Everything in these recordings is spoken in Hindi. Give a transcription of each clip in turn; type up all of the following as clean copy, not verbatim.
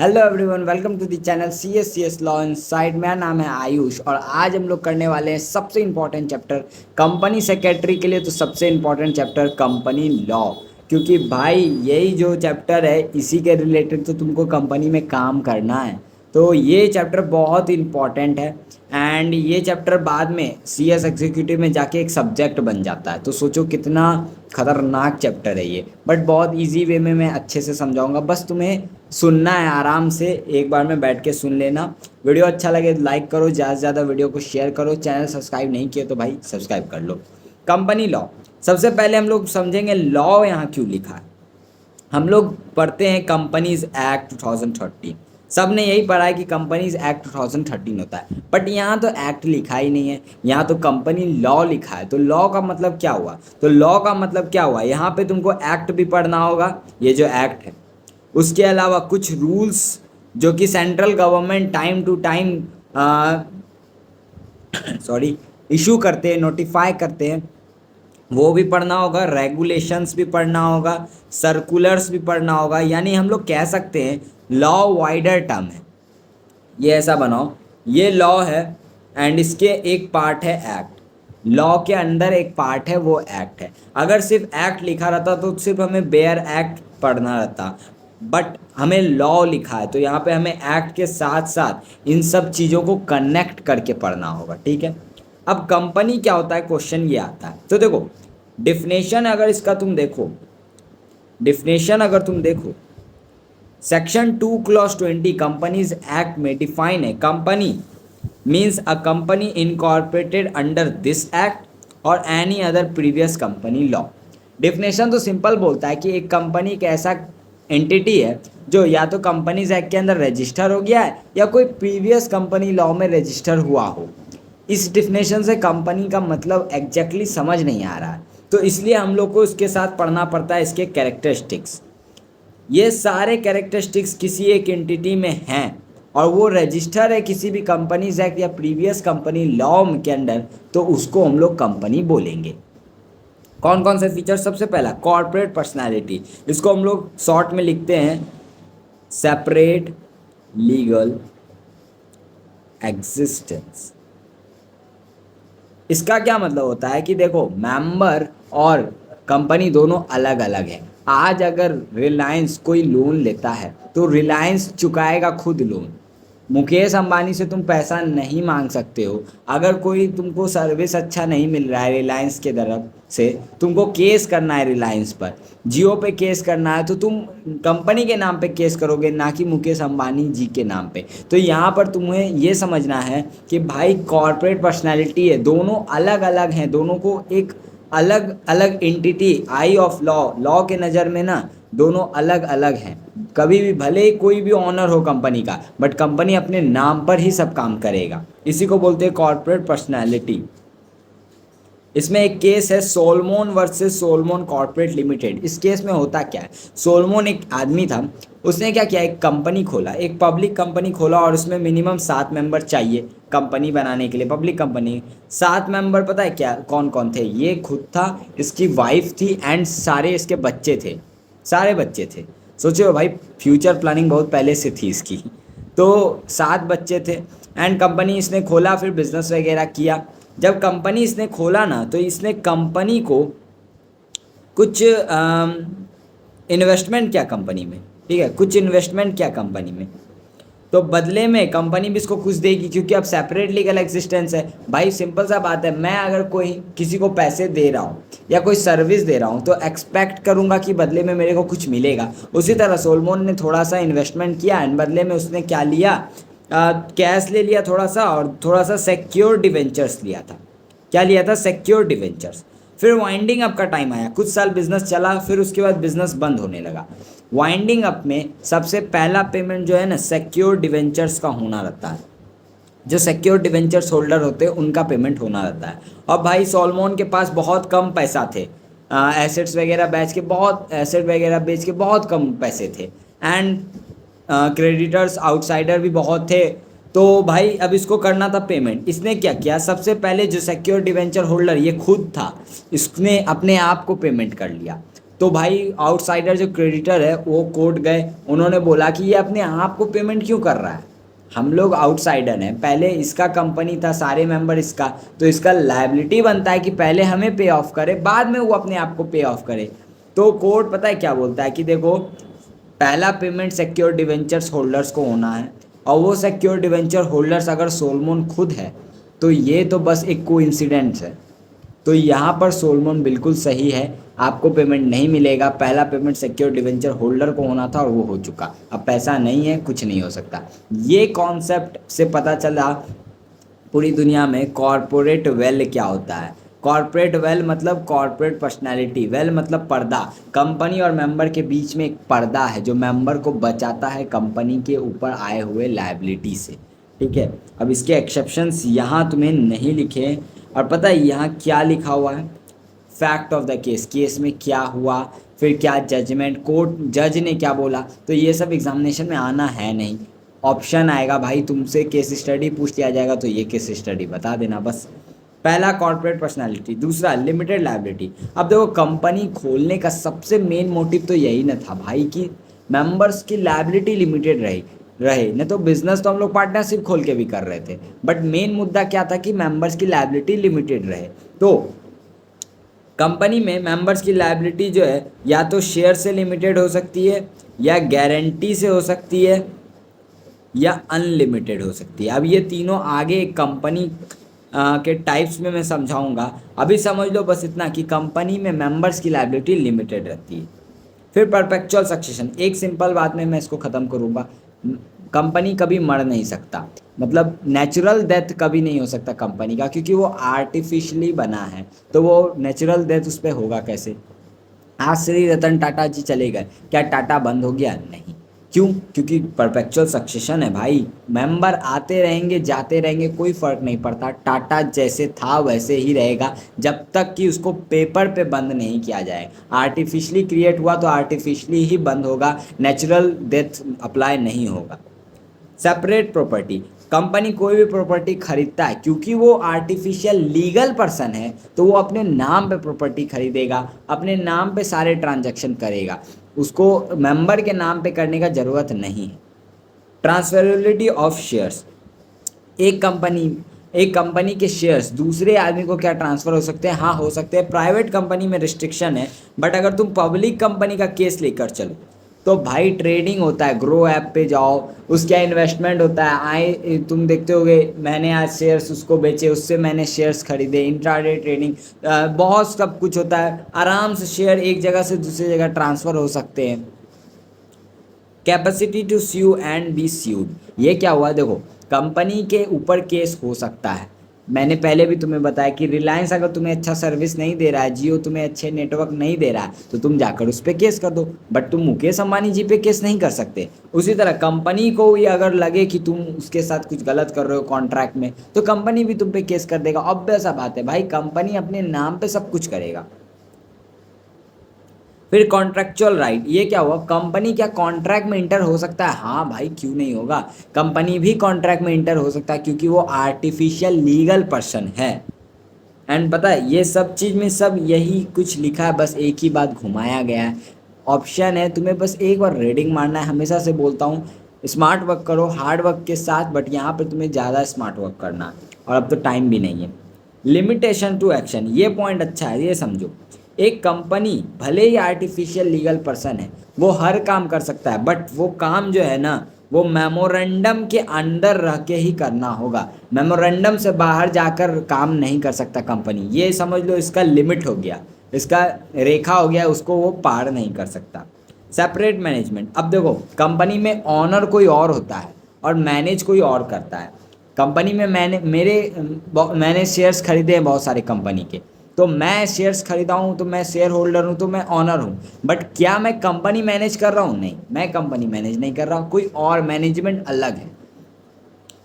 Hello everyone, welcome to the channel C S law inside. मेरा नाम है आयुष और आज हम लोग करने वाले हैं सबसे इम्पोर्टेंट चैप्टर कंपनी सेक्रेटरी के लिए। तो सबसे इम्पोर्टेंट चैप्टर कंपनी लॉ, क्योंकि भाई यही जो चैप्टर है इसी के रिलेटेड तो तुमको कंपनी में काम करना है। तो ये चैप्टर बहुत इंपॉर्टेंट है एंड ये चैप्टर बाद में सी एस एग्जीक्यूटिव में जाके एक सब्जेक्ट बन जाता है। तो सोचो कितना खतरनाक चैप्टर है ये, बट बहुत इजी वे में मैं अच्छे से समझाऊंगा। बस तुम्हें सुनना है, आराम से एक बार में बैठ के सुन लेना। वीडियो अच्छा लगे तो लाइक करो, ज़्यादा से ज़्यादा वीडियो को शेयर करो। चैनल सब्सक्राइब नहीं किए तो भाई सब्सक्राइब कर लो। कंपनी लॉ, सबसे पहले हम लोग समझेंगे लॉ यहाँ क्यों लिखा है। हम लोग पढ़ते हैं कंपनीज एक्ट 2013, सब ने यही पढ़ा है कि कंपनीज एक्ट 2013 होता है, बट यहाँ तो एक्ट लिखा ही नहीं है, यहाँ तो कंपनी लॉ लिखा है। तो लॉ का मतलब क्या हुआ? तो लॉ का मतलब क्या हुआ, यहाँ पे तुमको एक्ट भी पढ़ना होगा, ये जो एक्ट है, उसके अलावा कुछ रूल्स जो कि central government time to time sorry issue करते हैं, नोटिफाई करते हैं, वो भी पढ़ना होगा। रेगुलेशंस भी पढ़ना होगा, सर्कुलर्स भी पढ़ना होगा। यानी हम लोग कह सकते हैं लॉ वाइडर टर्म है। ये ऐसा बनाओ, ये लॉ है एंड इसके एक पार्ट है एक्ट। लॉ के अंदर एक पार्ट है वो एक्ट है। अगर सिर्फ एक्ट लिखा रहता तो सिर्फ हमें बेयर एक्ट पढ़ना रहता, बट हमें लॉ लिखा है तो यहाँ पे हमें एक्ट के साथ साथ इन सब चीज़ों को कनेक्ट करके पढ़ना होगा। ठीक है, अब कंपनी क्या होता है, क्वेश्चन ये आता है। तो देखो डिफिनेशन अगर इसका तुम देखो, डिफिनेशन अगर तुम देखो सेक्शन 2 क्लॉज 20 कंपनीज एक्ट में डिफाइन है, company means a company incorporated under this act और any other previous company law. Definition तो सिंपल बोलता है कि एक कंपनी एक ऐसा एंटिटी है जो या तो कंपनीज एक्ट के अंदर रजिस्टर हो गया है या कोई प्रीवियस कंपनी लॉ में रजिस्टर हुआ हो। इस डिफिनेशन से कंपनी का मतलब एग्जैक्टली समझ नहीं आ रहा है, तो इसलिए हम लोग को इसके साथ पढ़ना पड़ता है इसके कैरेक्टरिस्टिक्स। ये सारे कैरेक्टरिस्टिक्स किसी एक एंटिटी में हैं और वो रजिस्टर है किसी भी कंपनीज एक्ट या प्रीवियस कंपनी लॉ के अंदर, तो उसको हम लोग कंपनी बोलेंगे। कौन कौन से फीचर? सबसे पहला कॉर्पोरेट पर्सनालिटी, इसको हम लोग शॉर्ट में लिखते हैं सेपरेट लीगल एग्जिस्टेंस। इसका क्या मतलब होता है कि देखो मेंबर और कंपनी दोनों अलग अलग हैं। आज अगर रिलायंस कोई लोन लेता है तो रिलायंस चुकाएगा खुद लोन। मुकेश अंबानी से तुम पैसा नहीं मांग सकते हो। अगर कोई तुमको सर्विस अच्छा नहीं मिल रहा है रिलायंस के तरफ से, तुमको केस करना है रिलायंस पर, जियो पे केस करना है, तो तुम कंपनी के नाम पे केस करोगे, ना कि मुकेश अंबानी जी के नाम पे। तो यहाँ पर तुम्हें ये समझना है कि भाई कॉर्पोरेट पर्सनैलिटी है, दोनों अलग अलग हैं, दोनों को एक अलग अलग entity, I of law, law के नज़र में ना दोनों अलग अलग हैं। कभी भी भले ही कोई भी ऑनर हो कंपनी का, बट कंपनी अपने नाम पर ही सब काम करेगा। इसी को बोलते हैं कॉर्पोरेट पर्सनैलिटी। इसमें एक केस है सोलमोन वर्सेस सोलमोन कॉर्पोरेट लिमिटेड। इस केस में होता क्या है, सोलमोन एक आदमी था, उसने क्या किया, एक कंपनी खोला, एक पब्लिक कंपनी खोला और उसमें मिनिमम 7 मेंबर चाहिए कंपनी बनाने के लिए। पब्लिक कंपनी 7 मेंबर पता है क्या कौन कौन थे? ये खुद था, इसकी वाइफ थी एंड सारे इसके बच्चे थे, सारे बच्चे थे। सोचो भाई, फ्यूचर प्लानिंग बहुत पहले से थी इसकी। तो 7 बच्चे थे एंड कंपनी इसने खोला, फिर बिजनेस वगैरह किया। जब कंपनी इसने खोला ना, तो इसने कंपनी को कुछ इन्वेस्टमेंट किया कंपनी में। ठीक है, कुछ इन्वेस्टमेंट किया कंपनी में, तो बदले में कंपनी भी इसको कुछ देगी, क्योंकि अब सेपरेट लीगल एग्जिस्टेंस है। भाई सिंपल सा बात है, मैं अगर कोई किसी को पैसे दे रहा हूँ या कोई सर्विस दे रहा हूँ तो एक्सपेक्ट करूँगा कि बदले में मेरे को कुछ मिलेगा। उसी तरह सोलमोन ने थोड़ा सा इन्वेस्टमेंट किया एंड बदले में उसने क्या लिया, कैश ले लिया थोड़ा सा, और थोड़ा सा सिक्योर डिवेंचर्स लिया था। क्या लिया था? Secure debentures. फिर वाइंडिंग अप का टाइम आया, कुछ साल बिजनेस चला, फिर उसके बाद बिजनेस बंद होने लगा। वाइंडिंग अप में सबसे पहला पेमेंट जो है ना, सिक्योर डिवेंचर्स का होना रहता है। जो सिक्योर डिवेंचर्स होल्डर होते हैं उनका पेमेंट होना रहता है। और भाई सोलमोन के पास बहुत कम पैसा थे, एसेट्स वगैरह बेच के, बहुत एसेट वगैरह बेच के बहुत कम पैसे थे एंड क्रेडिटर्स आउटसाइडर भी बहुत थे। तो भाई अब इसको करना था पेमेंट। इसने क्या किया, सबसे पहले जो सिक्योर डिवेंचर होल्डर ये खुद था, इसने अपने आप को पेमेंट कर लिया। तो भाई आउटसाइडर जो क्रेडिटर है वो कोर्ट गए, उन्होंने बोला कि ये अपने आप को पेमेंट क्यों कर रहा है, हम लोग आउटसाइडर हैं, पहले इसका कंपनी था, सारे मेंबर इसका, तो इसका लायबिलिटी बनता है कि पहले हमें पे ऑफ करे, बाद में वो अपने आप को पे ऑफ करे। तो कोर्ट पता है क्या बोलता है कि देखो, पहला पेमेंट सिक्योर डिवेंचर्स होल्डर्स को होना है, और वो सिक्योर डिवेंचर होल्डर्स अगर सोलमन खुद है तो ये तो बस एक कोइंसिडेंस है। तो यहाँ पर सोलमन बिल्कुल सही है, आपको पेमेंट नहीं मिलेगा, पहला पेमेंट सिक्योर डिवेंचर होल्डर को होना था और वो हो चुका, अब पैसा नहीं है, कुछ नहीं हो सकता। ये कॉन्सेप्ट से पता चला पूरी दुनिया में कॉरपोरेट वेल क्या होता है। कॉरपोरेट वेल मतलब कॉरपोरेट पर्सनैलिटी, वेल मतलब पर्दा, कंपनी और मेंबर के बीच में एक पर्दा है जो मेंबर को बचाता है कंपनी के ऊपर आए हुए लायबिलिटी से। ठीक है, अब इसके एक्सेप्शंस यहाँ तुम्हें नहीं लिखे हैं, और पता है यहाँ क्या लिखा हुआ है, fact of the case, case में क्या हुआ, फिर क्या जजमेंट, कोर्ट जज ने क्या बोला, तो ये सब एग्जामिनेशन में आना है नहीं। ऑप्शन आएगा भाई, तुमसे केस स्टडी पूछ लिया जाएगा तो ये केस स्टडी बता देना बस। पहला कॉर्पोरेट पर्सनालिटी, दूसरा लिमिटेड लायबिलिटी। अब देखो कंपनी खोलने का सबसे मेन मोटिव तो यही ना था भाई कि मेंबर्स की लायबिलिटी लिमिटेड रही रहे, न तो बिजनेस तो हम लोग पार्टनरशिप खोल के भी कर रहे थे, बट मेन मुद्दा क्या था कि मेंबर्स की लायबिलिटी लिमिटेड रहे। तो कंपनी में मेंबर्स की लायबिलिटी जो है या तो शेयर से लिमिटेड हो सकती है, या गारंटी से हो सकती है, या अनलिमिटेड हो सकती है। अब ये तीनों आगे एक कंपनी के टाइप्स में मैं समझाऊंगा, अभी समझ लो बस इतना कि कंपनी में मेंबर्स की लायबिलिटी लिमिटेड रहती है। फिर परपेचुअल सक्सेशन, एक सिंपल बात में मैं इसको ख़त्म करूंगा, कंपनी कभी मर नहीं सकता, मतलब नेचुरल डेथ कभी नहीं हो सकता कंपनी का, क्योंकि वो आर्टिफिशियली बना है, तो वो नेचुरल डेथ उस पर होगा कैसे। आज श्री रतन टाटा जी चले गए, क्या टाटा बंद हो गया? नहीं। क्यों? क्योंकि परपेचुअल सक्सेशन है भाई, मेंबर आते रहेंगे जाते रहेंगे, कोई फर्क नहीं पड़ता, टाटा जैसे था वैसे ही रहेगा जब तक कि उसको पेपर पे बंद नहीं किया जाए। आर्टिफिशियली क्रिएट हुआ तो आर्टिफिशियली ही बंद होगा, नेचुरल डेथ अप्लाई नहीं होगा। सेपरेट प्रॉपर्टी, कंपनी कोई भी प्रॉपर्टी खरीदता है क्योंकि वो आर्टिफिशियल लीगल पर्सन है, तो वो अपने नाम पे प्रॉपर्टी खरीदेगा, अपने नाम पे सारे ट्रांजैक्शन करेगा, उसको मेंबर के नाम पे करने का ज़रूरत नहीं है। ट्रांसफरेबिलिटी ऑफ शेयर्स, एक कंपनी के शेयर्स दूसरे आदमी को क्या ट्रांसफ़र हो सकते हैं? हाँ हो सकते हैं, प्राइवेट कंपनी में रिस्ट्रिक्शन है, बट अगर तुम पब्लिक कंपनी का केस लेकर चलो तो भाई ट्रेडिंग होता है, ग्रो ऐप पे जाओ, उसका इन्वेस्टमेंट होता है, आए तुम देखते होगे मैंने आज शेयर्स उसको बेचे, उससे मैंने शेयर्स खरीदे, इंट्राडे ट्रेडिंग, बहुत सब कुछ होता है, आराम से शेयर एक जगह से दूसरी जगह ट्रांसफ़र हो सकते हैं। Capacity to sue and be sued, ये क्या हुआ? देखो कंपनी के ऊपर केस हो सकता है, मैंने पहले भी तुम्हें बताया कि रिलायंस अगर तुम्हें अच्छा सर्विस नहीं दे रहा है, जियो तुम्हें अच्छे नेटवर्क नहीं दे रहा है, तो तुम जाकर उस पर केस कर दो, बट तुम मुकेश अंबानी जी पे केस नहीं कर सकते। उसी तरह कंपनी को ये अगर लगे कि तुम उसके साथ कुछ गलत कर रहे हो कॉन्ट्रैक्ट में, तो कंपनी भी तुम पे केस कर देगा, ऑब्वियस सा बात है भाई, कंपनी अपने नाम पे सब कुछ करेगा। फिर कॉन्ट्रैक्चुअल राइट, ये क्या हुआ? कंपनी क्या कॉन्ट्रैक्ट में इंटर हो सकता है? हाँ भाई, क्यों नहीं होगा, कंपनी भी कॉन्ट्रैक्ट में इंटर हो सकता है क्योंकि वो आर्टिफिशियल लीगल पर्सन है। एंड पता है ये सब चीज़ में सब यही कुछ लिखा है, बस एक ही बात घुमाया गया है। ऑप्शन है, तुम्हें बस एक बार रीडिंग मारना है, हमेशा से बोलता हूँ स्मार्ट वर्क करो हार्ड वर्क के साथ, बट यहाँ पर तुम्हें ज़्यादा स्मार्ट वर्क करना है, और अब तो टाइम भी नहीं है। लिमिटेशन टू एक्शन, ये पॉइंट अच्छा है, ये समझो, एक कंपनी भले ही आर्टिफिशियल लीगल पर्सन है, वो हर काम कर सकता है, बट वो काम जो है ना वो मेमोरेंडम के अंदर रह के ही करना होगा, मेमोरेंडम से बाहर जाकर काम नहीं कर सकता कंपनी, ये समझ लो इसका लिमिट हो गया, इसका रेखा हो गया, उसको वो पार नहीं कर सकता। सेपरेट मैनेजमेंट, अब देखो कंपनी में ऑनर कोई और होता है और मैनेज कोई और करता है। कंपनी में मैंने शेयर्स खरीदे हैं बहुत सारे कंपनी के, तो मैं शेयर्स खरीदा हूँ तो मैं शेयर होल्डर हूँ, तो मैं ऑनर हूँ, बट क्या मैं कंपनी मैनेज कर रहा हूँ? नहीं, मैं कंपनी मैनेज नहीं कर रहा हूँ, कोई और मैनेजमेंट अलग है।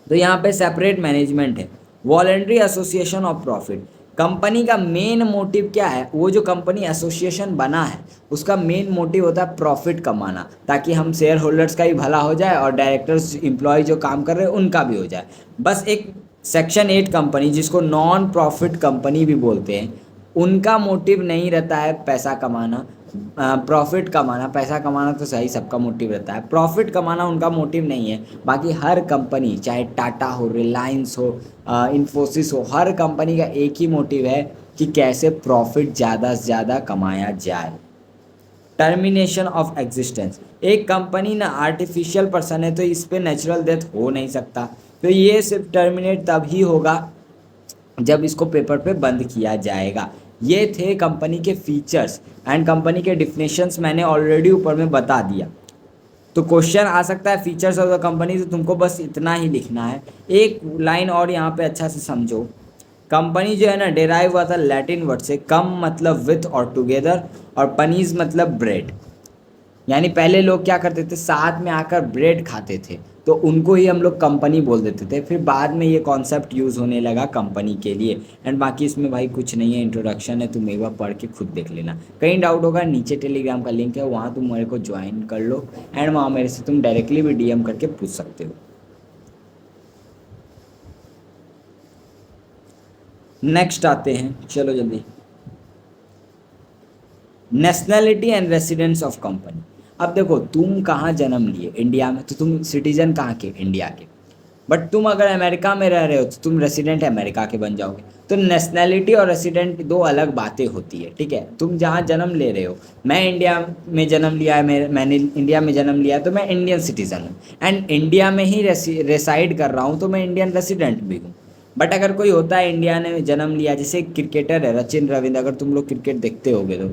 तो यहाँ पे सेपरेट मैनेजमेंट है। Voluntary association of profit, company का मेन मोटिव क्या है? वो जो कंपनी एसोसिएशन बना है उसका मेन मोटिव होता है प्रॉफिट कमाना, ताकि हम शेयर होल्डर्स का भी भला हो जाए और डायरेक्टर्स एम्प्लॉय जो काम कर रहे हैं उनका भी हो जाए। बस एक सेक्शन 8 कंपनी जिसको नॉन प्रॉफिट कंपनी भी बोलते हैं, उनका मोटिव नहीं रहता है पैसा कमाना, प्रॉफिट कमाना, पैसा कमाना तो सही सबका मोटिव रहता है, प्रॉफिट कमाना उनका मोटिव नहीं है। बाकी हर कंपनी, चाहे टाटा हो, रिलायंस हो, इन्फोसिस हो, हर कंपनी का एक ही मोटिव है कि कैसे प्रॉफिट ज़्यादा से ज़्यादा कमाया जाए। टर्मिनेशन ऑफ एग्जिस्टेंस, एक कंपनी ना आर्टिफिशियल पर्सन है तो इस पे नेचुरल डेथ हो नहीं सकता, तो ये सिर्फ टर्मिनेट तभी होगा जब इसको पेपर पे बंद किया जाएगा। ये थे कंपनी के फीचर्स एंड कंपनी के डिफिनेशंस, मैंने ऑलरेडी ऊपर में बता दिया। तो क्वेश्चन आ सकता है फीचर्स ऑफ द कंपनी, तो तुमको बस इतना ही लिखना है। एक लाइन और यहाँ पे अच्छा से समझो, कंपनी जो है ना डेराइव हुआ था लैटिन वर्ड से, कम मतलब विथ और टुगेदर, और पनीज मतलब ब्रेड। यानी पहले लोग क्या करते थे, साथ में आकर ब्रेड खाते थे, तो उनको ही हम लोग कंपनी बोल देते थे। फिर बाद में ये कॉन्सेप्ट यूज़ होने लगा कंपनी के लिए। एंड बाकी इसमें भाई कुछ नहीं है, इंट्रोडक्शन है, तुम एक बार पढ़ के खुद देख लेना। कहीं डाउट होगा नीचे टेलीग्राम का लिंक है, वहाँ तुम मेरे को ज्वाइन कर लो एंड वहाँ मेरे से तुम डायरेक्टली भी डीएम करके पूछ सकते हो। नेक्स्ट आते हैं, चलो जल्दी। Nationality and residence of company. अब देखो तुम कहाँ जन्म लिए, इंडिया में, तो तुम सिटीजन कहाँ के, इंडिया के। बट तुम अगर अमेरिका में रह रहे हो तो तुम रेसिडेंट अमेरिका के बन जाओगे। तो नेशनैलिटी और रेसिडेंट दो अलग बातें होती है, ठीक है। तुम जहाँ जन्म ले रहे हो, मैं इंडिया में जन्म लिया है, मैंने इंडिया में जन्म लिया है तो मैं इंडियन सिटीज़न हूँ, एंड इंडिया में ही रेसाइड कर रहा हूँ तो मैं इंडियन रेसिडेंट भी हूँ। बट अगर कोई होता है इंडिया ने जन्म लिया, जैसे क्रिकेटर है सचिन रविंद्र, अगर तुम लोग क्रिकेट देखते होगे तो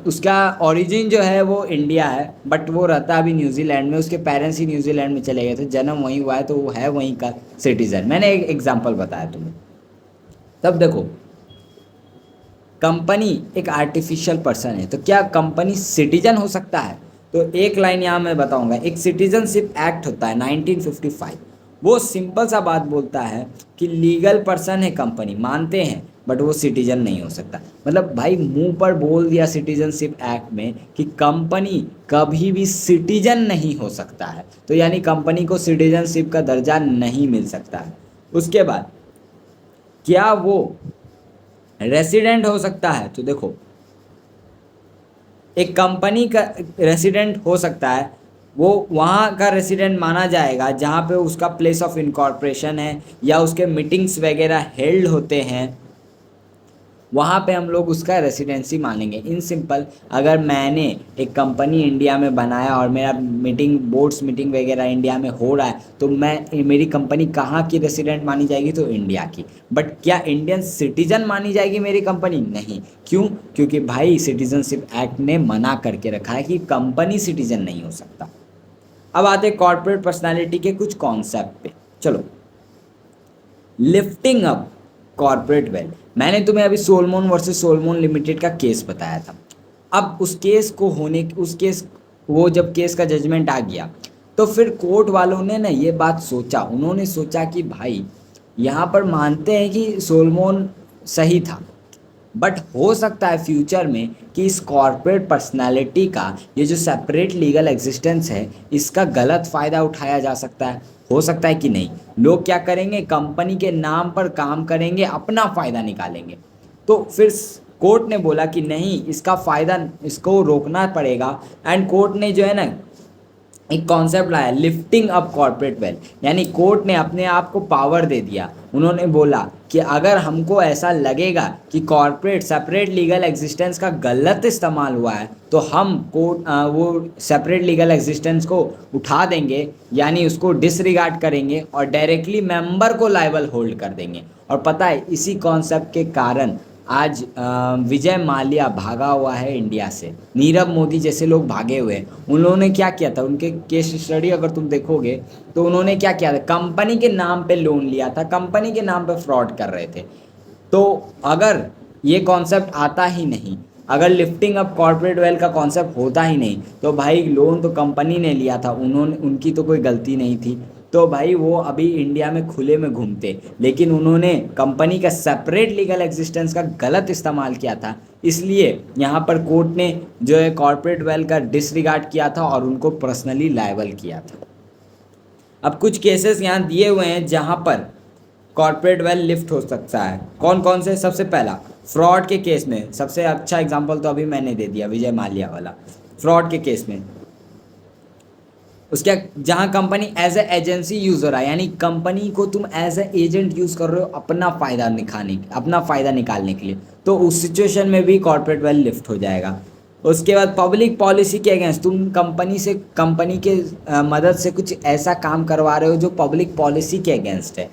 उसका ओरिजिन जो है वो इंडिया है, बट वो रहता अभी न्यूजीलैंड में, उसके पेरेंट्स ही न्यूजीलैंड में चले गए थे, जन्म वहीं हुआ है तो वो है वहीं का सिटीजन। मैंने एक एग्जांपल बताया तुम्हें। तब देखो कंपनी एक आर्टिफिशियल पर्सन है, तो क्या कंपनी सिटीजन हो सकता है? तो एक लाइन यहाँ मैं बताऊंगा, एक सिटीजनशिप एक्ट होता है 1955, वो सिंपल सा बात बोलता है कि लीगल पर्सन है कंपनी, मानते हैं, बट वो सिटीजन नहीं हो सकता। मतलब भाई मुंह पर बोल दिया सिटीजनशिप एक्ट में कि कंपनी कभी भी सिटीजन नहीं हो सकता है, तो यानी कंपनी को सिटीजनशिप का दर्जा नहीं मिल सकता है। उसके बाद क्या वो रेसिडेंट हो सकता है? तो देखो एक कंपनी का रेसिडेंट हो सकता है, वो वहाँ का रेसिडेंट माना जाएगा जहाँ पे उसका प्लेस ऑफ इनकॉर्पोरेशन है या उसके मीटिंग्स वगैरह हेल्ड होते हैं, वहाँ पे हम लोग उसका रेसिडेंसी मानेंगे। इन सिंपल, अगर मैंने एक कंपनी इंडिया में बनाया और मेरा मीटिंग, बोर्ड्स मीटिंग वगैरह इंडिया में हो रहा है, तो मेरी कंपनी कहाँ की रेसिडेंट मानी जाएगी? तो इंडिया की। बट क्या इंडियन सिटीजन मानी जाएगी मेरी कंपनी? नहीं। क्यों? क्योंकि भाई सिटीजनशिप एक्ट ने मना करके रखा है कि कंपनी सिटीजन नहीं हो सकता। अब आते कॉर्पोरेट पर्सनैलिटी के कुछ कॉन्सेप्ट पे, चलो। लिफ्टिंग अप कॉर्पोरेट वेल्थ, मैंने तुम्हें अभी सोलमोन वर्सेस सोलमोन लिमिटेड का केस बताया था। अब उस केस को उस केस, वो जब केस का जजमेंट आ गया तो फिर कोर्ट वालों ने ना ये बात सोचा, उन्होंने सोचा कि भाई यहाँ पर मानते हैं कि सोलमोन सही था, बट हो सकता है फ्यूचर में कि इस कॉर्पोरेट पर्सनालिटी का ये जो सेपरेट लीगल एग्जिस्टेंस है, इसका गलत फ़ायदा उठाया जा सकता है। हो सकता है कि नहीं, लोग क्या करेंगे, कंपनी के नाम पर काम करेंगे, अपना फ़ायदा निकालेंगे। तो फिर कोर्ट ने बोला कि नहीं, इसका फ़ायदा, इसको रोकना पड़ेगा। एंड कोर्ट ने जो है ना एक कॉन्सेप्ट लाया, लिफ्टिंग अप कॉर्पोरेट वेल्थ, यानी कोर्ट ने अपने आप को पावर दे दिया। उन्होंने बोला कि अगर हमको ऐसा लगेगा कि कॉर्पोरेट सेपरेट लीगल एग्जिस्टेंस का गलत इस्तेमाल हुआ है, तो हम कोर्ट वो सेपरेट लीगल एग्जिस्टेंस को उठा देंगे, यानी उसको डिसरिगार्ड करेंगे और डायरेक्टली मेंबर को लायबल होल्ड कर देंगे। और पता है इसी कॉन्सेप्ट के कारण आज विजय माल्या भागा हुआ है इंडिया से, नीरव मोदी जैसे लोग भागे हुए हैं। उन्होंने क्या किया था, उनके केस स्टडी अगर तुम देखोगे तो उन्होंने क्या किया था, कंपनी के नाम पे लोन लिया था, कंपनी के नाम पे फ्रॉड कर रहे थे। तो अगर ये कॉन्सेप्ट आता ही नहीं, अगर लिफ्टिंग अप कॉर्पोरेट वेल्थ का कॉन्सेप्ट होता ही नहीं, तो भाई लोन तो कंपनी ने लिया था, उन्होंने, उनकी तो कोई गलती नहीं थी, तो भाई वो अभी इंडिया में खुले में घूमते। लेकिन उन्होंने कंपनी का सेपरेट लीगल एग्जिस्टेंस का गलत इस्तेमाल किया था, इसलिए यहाँ पर कोर्ट ने जो है कॉर्पोरेट वेल्थ का डिसरिगार्ड किया था और उनको पर्सनली लायबल किया था। अब कुछ केसेस यहाँ दिए हुए हैं जहाँ पर कॉर्पोरेट वेल्थ लिफ्ट हो सकता है। कौन कौन से? सबसे पहला फ्रॉड के केस में सबसे अच्छा एग्जांपल तो अभी मैंने दे दिया, विजय माल्या वाला। फ्रॉड के केस में उसके जहाँ company as a agency use हो रहा है, यानी कंपनी को तुम एज ए एजेंट यूज कर रहे हो अपना फ़ायदा निकालने के लिए, तो उस सिचुएशन में भी कॉर्पोरेट वेल्थ लिफ्ट हो जाएगा। उसके बाद पब्लिक पॉलिसी के अगेंस्ट तुम कंपनी के मदद से कुछ ऐसा काम करवा रहे हो जो पब्लिक पॉलिसी के अगेंस्ट है।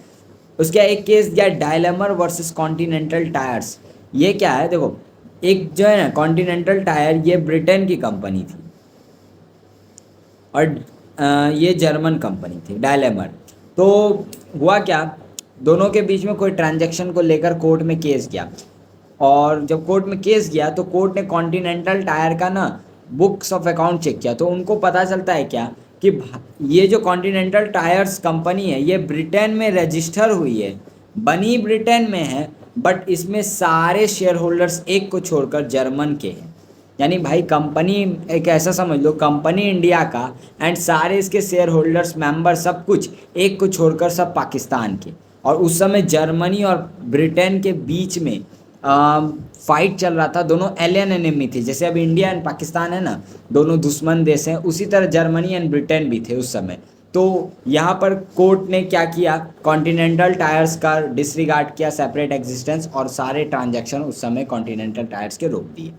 उसका एक केस दिया डायलेमर वर्सेस कॉन्टिनेंटल टायर्स। ये क्या है देखो, एक जो है ना कॉन्टिनेंटल टायर, ये ब्रिटेन की कंपनी थी और ये जर्मन कंपनी थी डायलेमर। तो हुआ क्या, दोनों के बीच में कोई ट्रांजैक्शन को लेकर कोर्ट में केस गया, और जब कोर्ट में केस गया तो कोर्ट ने कॉन्टिनेंटल टायर का ना बुक्स ऑफ अकाउंट चेक किया, तो उनको पता चलता है क्या कि ये जो कॉन्टिनेंटल टायर्स कंपनी है ये ब्रिटेन में रजिस्टर हुई है, बनी ब्रिटेन में है, बट इसमें सारे शेयर होल्डर्स एक को छोड़कर जर्मन के हैं। यानी भाई कंपनी, एक ऐसा समझ लो कंपनी इंडिया का, एंड सारे इसके शेयर होल्डर्स मेंबर सब कुछ एक को छोड़कर सब पाकिस्तान के। और उस समय जर्मनी और ब्रिटेन के बीच में फाइट चल रहा था, दोनों एलियन एनिमी थे। जैसे अब इंडिया एंड पाकिस्तान है ना, दोनों दुश्मन देश हैं, उसी तरह जर्मनी एंड ब्रिटेन भी थे उस समय। तो यहाँ पर कोर्ट ने क्या किया, कॉन्टिनेंटल टायर्स का डिसरिगार्ड किया, सेपरेट एग्जिस्टेंस, और सारे ट्रांजैक्शन उस समय कॉन्टिनेंटल टायर्स के रोक दिए।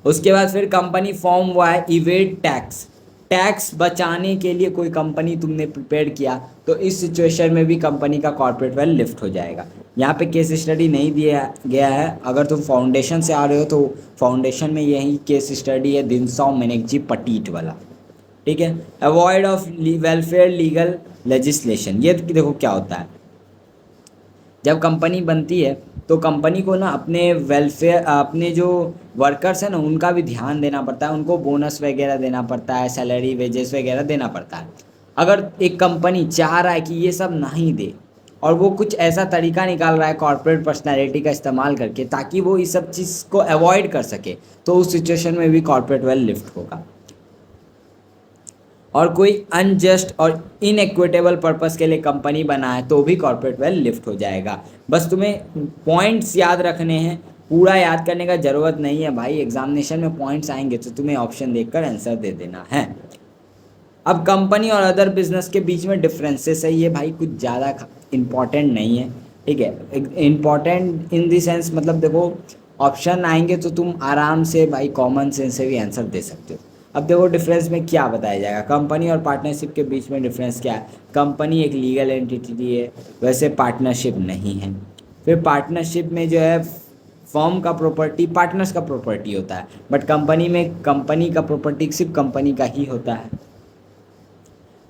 उसके बाद फिर कंपनी फॉर्म हुआ है इवेड टैक्स। टैक्स बचाने के लिए कोई कंपनी तुमने प्रिपेयर किया, तो इस सिचुएशन में भी कंपनी का कॉर्पोरेट वेल्थ लिफ्ट हो जाएगा। यहाँ पे केस स्टडी नहीं दिया गया है, अगर तुम फाउंडेशन से आ रहे हो तो फाउंडेशन में यही केस स्टडी है दिनसॉ मेनेकजी पटीट वाला, ठीक है। Avoid of welfare legal legislation, ये देखो क्या होता है, जब कंपनी बनती है तो कंपनी को ना अपने वेलफेयर, अपने जो वर्कर्स हैं ना उनका भी ध्यान देना पड़ता है, उनको बोनस वगैरह देना पड़ता है, सैलरी वेजेस वगैरह देना पड़ता है। अगर एक कंपनी चाह रहा है कि ये सब नहीं दे, और वो कुछ ऐसा तरीका निकाल रहा है कॉर्पोरेट पर्सनैलिटी का इस्तेमाल करके ताकि वो इस सब चीज़ को अवॉइड कर सके, तो उस सिचुएशन में भी कॉर्पोरेट वेल्थ लिफ्ट होगा। और कोई अनजस्ट और इनइक्विटेबल पर्पस के लिए कंपनी बना है तो भी कॉर्पोरेट वेल्थ लिफ्ट हो जाएगा। बस तुम्हें पॉइंट्स याद रखने हैं, पूरा याद करने का ज़रूरत नहीं है भाई, एग्जामिनेशन में पॉइंट्स आएंगे तो तुम्हें ऑप्शन देखकर आंसर दे देना है। अब कंपनी और अदर बिजनेस के बीच में डिफरेंसेस है, ये भाई कुछ ज़्यादा इम्पॉर्टेंट नहीं है, ठीक है। इम्पॉर्टेंट इन द सेंस मतलब देखो ऑप्शन आएंगे तो तुम आराम से भाई कॉमन सेंस से भी आंसर दे सकते हो। अब देखो डिफरेंस में क्या बताया जाएगा, कंपनी और पार्टनरशिप के बीच में डिफरेंस क्या है। कंपनी एक लीगल एंटिटी है, वैसे पार्टनरशिप नहीं है। फिर पार्टनरशिप में जो है फर्म का प्रॉपर्टी पार्टनर्स का प्रॉपर्टी होता है, बट कंपनी में कंपनी का प्रॉपर्टी सिर्फ कंपनी का ही होता है।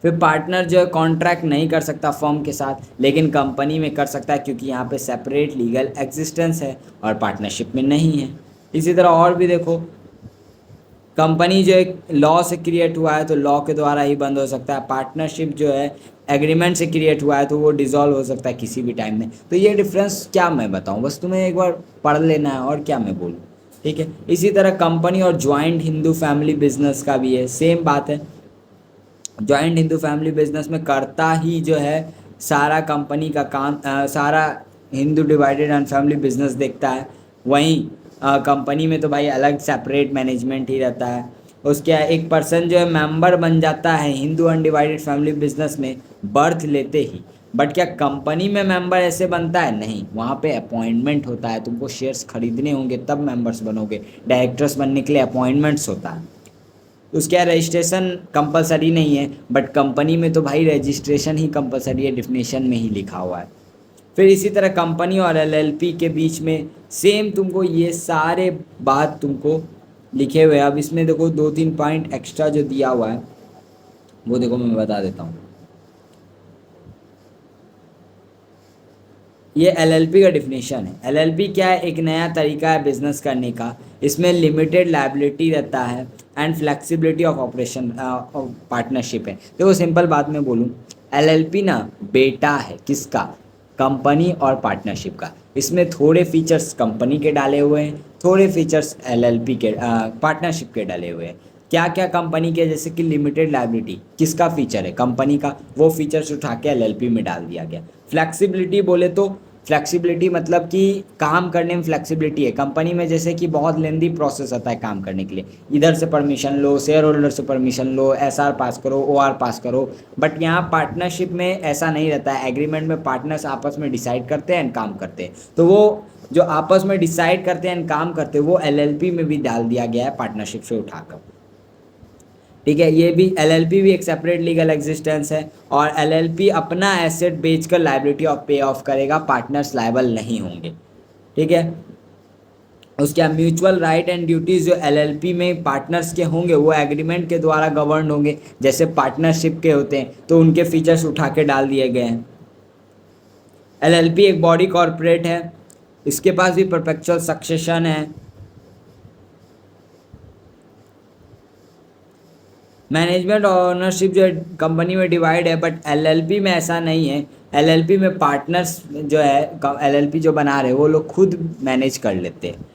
फिर पार्टनर जो है कॉन्ट्रैक्ट नहीं कर सकता फर्म के साथ, लेकिन कंपनी में कर सकता है क्योंकि यहाँ पे सेपरेट लीगल एग्जिस्टेंस है और पार्टनरशिप में नहीं है। इसी तरह और भी देखो, कंपनी जो एक लॉ से क्रिएट हुआ है तो लॉ के द्वारा ही बंद हो सकता है, पार्टनरशिप जो है एग्रीमेंट से क्रिएट हुआ है तो वो डिसॉल्व हो सकता है किसी भी टाइम में। तो ये डिफरेंस क्या मैं बताऊँ, बस तुम्हें एक बार पढ़ लेना है और क्या मैं बोलूँ, ठीक है। इसी तरह कंपनी और ज्वाइंट हिंदू फैमिली बिजनेस का भी है, सेम बात है। जॉइंट हिंदू फैमिली बिजनेस में करता ही जो है सारा कंपनी का काम, सारा Hindu divided and family business देखता है। वहीं कंपनी में तो भाई अलग सेपरेट मैनेजमेंट ही रहता है। उसके एक पर्सन जो है मेंबर बन जाता है हिंदू अनडिवाइडेड फैमिली बिजनेस में बर्थ लेते ही, बट क्या कंपनी में मेंबर ऐसे बनता है? नहीं, वहाँ पे अपॉइंटमेंट होता है, तुमको शेयर्स खरीदने होंगे तब मेंबर्स बनोगे, डायरेक्टर्स बनने के लिए अपॉइंटमेंट्स होता है। उसके रजिस्ट्रेशन कंपलसरी नहीं है, बट कंपनी में तो भाई रजिस्ट्रेशन ही कंपलसरी है, डिफिनेशन में ही लिखा हुआ है। फिर इसी तरह कंपनी और एलएलपी के बीच में सेम तुमको ये सारे बात तुमको लिखे हुए। अब इसमें देखो 2-3 पॉइंट एक्स्ट्रा जो दिया हुआ है वो देखो मैं बता देता हूँ। ये एलएलपी का डिफिनेशन है। एलएलपी क्या है? एक नया तरीका है बिजनेस करने का, इसमें लिमिटेड लायबिलिटी रहता है and flexibility of operation partnership है। देखो सिंपल बात में बोलूँ, एलएलपी ना बेटा है किसका? कंपनी और पार्टनरशिप का। इसमें थोड़े फीचर्स कंपनी के डाले हुए हैं, थोड़े फीचर्स एलएलपी के पार्टनरशिप के डाले हुए हैं। क्या क्या कंपनी के, जैसे कि लिमिटेड लायबिलिटी किसका फीचर है? कंपनी का, वो फीचर्स उठा के एलएलपी में डाल दिया गया। फ्लेक्सिबिलिटी बोले तो फ्लेक्सिबिलिटी मतलब कि काम करने में फ्लेक्सिबिलिटी है कंपनी में, जैसे कि बहुत लेंदी प्रोसेस होता है काम करने के लिए, इधर से परमिशन लो, शेयर होल्डर से परमिशन लो, एसआर पास करो, ओआर पास करो। बट यहाँ पार्टनरशिप में ऐसा नहीं रहता है, एग्रीमेंट में पार्टनर्स आपस में डिसाइड करते हैं एंड काम करते हैं। तो वो जो आपस में डिसाइड करते हैं एंड काम करते हैं वो एलएलपी में भी डाल दिया गया है पार्टनरशिप से उठाकर। ठीक है, ये भी एलएलपी भी एक सेपरेट लीगल एग्जिस्टेंस है, और एलएलपी अपना एसेट बेचकर लायबिलिटी ऑफ पे ऑफ करेगा, पार्टनर्स लायबल नहीं होंगे। ठीक है, उसके म्यूचुअल राइट एंड ड्यूटीज जो एलएलपी में पार्टनर्स के होंगे वो एग्रीमेंट के द्वारा गवर्न होंगे, जैसे पार्टनरशिप के होते हैं, तो उनके फीचर्स उठा के डाल दिए गए हैं। एलएलपी एक बॉडी कॉर्पोरेट है, इसके पास भी परपेचुअल सक्सेशन है। मैनेजमेंट और ओनरशिप जो है कंपनी में डिवाइड है, बट एलएलपी में ऐसा नहीं है। एलएलपी में पार्टनर्स जो है एलएलपी जो बना रहे हैं वो लोग खुद मैनेज कर लेते हैं।